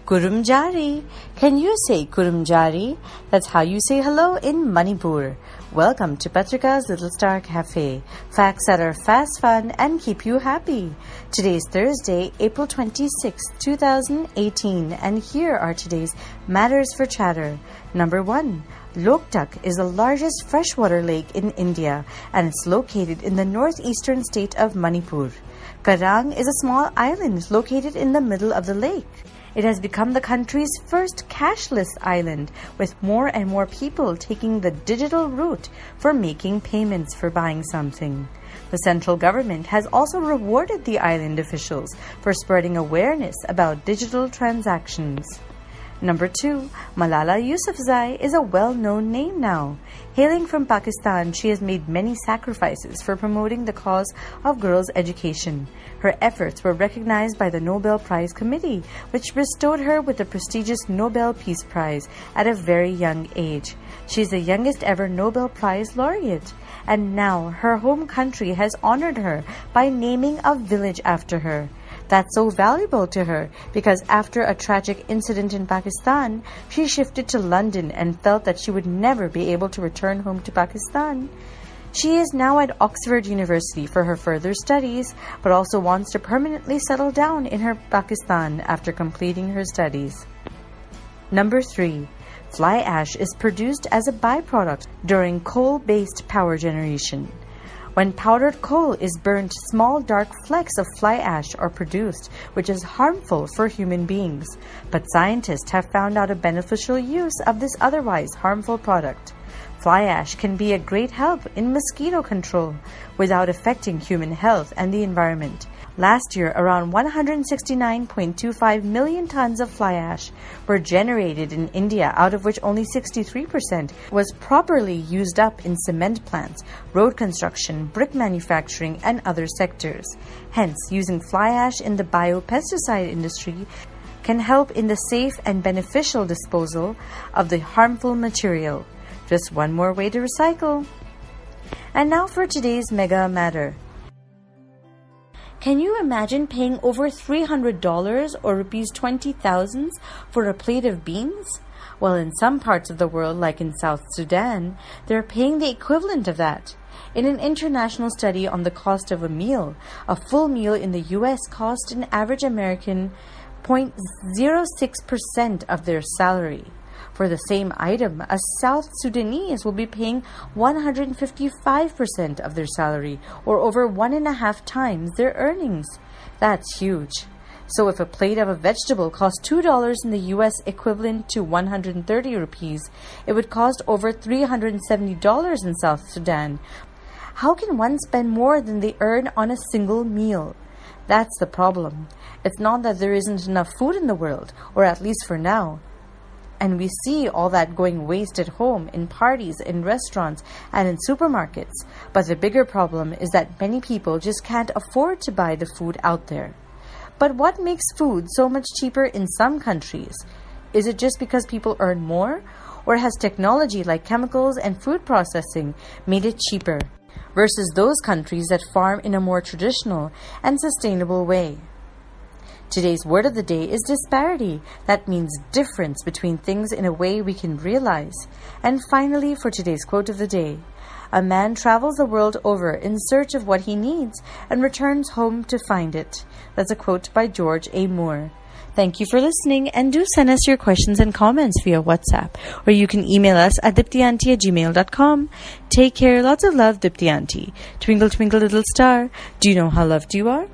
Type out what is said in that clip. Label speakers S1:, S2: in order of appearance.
S1: Kurumjari. Can you say Kurumjari? That's how you say hello in Manipur. Welcome to Patrika's Little Star Cafe. Facts that are fast, fun, and keep you happy. Today's Thursday, April 26, 2018, and here are today's Matters for Chatter. Number 1. Loktak is the largest freshwater lake in India, and it's located in the northeastern state of Manipur. Karang is a small island located in the middle of the lake. It has become the country's first cashless island, with more and more people taking the digital route for making payments for buying something. The central government has also rewarded the island officials for spreading awareness about digital transactions. Number 2. Malala Yousafzai is a well-known name now. Hailing from Pakistan, she has made many sacrifices for promoting the cause of girls' education. Her efforts were recognized by the Nobel Prize Committee, which bestowed her with the prestigious Nobel Peace Prize at a very young age. She is the youngest ever Nobel Prize laureate, and now her home country has honored her by naming a village after her. That's so valuable to her because after a tragic incident in Pakistan, she shifted to London and felt that she would never be able to return home to Pakistan. She is now at Oxford University for her further studies, but also wants to permanently settle down in her Pakistan after completing her studies. Number 3. Fly ash is produced as a byproduct during coal-based power generation. When powdered coal is burnt, small dark flecks of fly ash are produced, which is harmful for human beings. But scientists have found out a beneficial use of this otherwise harmful product. Fly ash can be a great help in mosquito control without affecting human health and the environment. Last year, around 169.25 million tons of fly ash were generated in India, out of which only 63% was properly used up in cement plants, road construction, brick manufacturing, and other sectors. Hence, using fly ash in the biopesticide industry can help in the safe and beneficial disposal of the harmful material. Just one more way to recycle. And now for today's mega matter. Can you imagine paying over $300 or rupees 20,000 for a plate of beans? Well, in some parts of the world, like in South Sudan, they're paying the equivalent of that. In an international study on the cost of a meal, a full meal in the US cost an average American 0.06% of their salary. For the same item, a South Sudanese will be paying 155% of their salary, or over 1.5 times their earnings. That's huge. So if a plate of a vegetable costs $2 in the US, equivalent to 130 rupees, it would cost over $370 in South Sudan. How can one spend more than they earn on a single meal? That's the problem. It's not that there isn't enough food in the world, or at least for now. And we see all that going waste at home, in parties, in restaurants, and in supermarkets. But the bigger problem is that many people just can't afford to buy the food out there. But what makes food so much cheaper in some countries? Is it just because people earn more? Or has technology like chemicals and food processing made it cheaper versus those countries that farm in a more traditional and sustainable way? Today's word of the day is disparity. That means difference between things in a way we can realize. And finally, for today's quote of the day, a man travels the world over in search of what he needs and returns home to find it. That's a quote by George A. Moore. Thank you for listening, and do send us your questions and comments via WhatsApp, or you can email us at diptyanti@gmail.com. Take care. Lots of love, Dipti Auntie. Twinkle, twinkle, little star. Do you know how loved you are?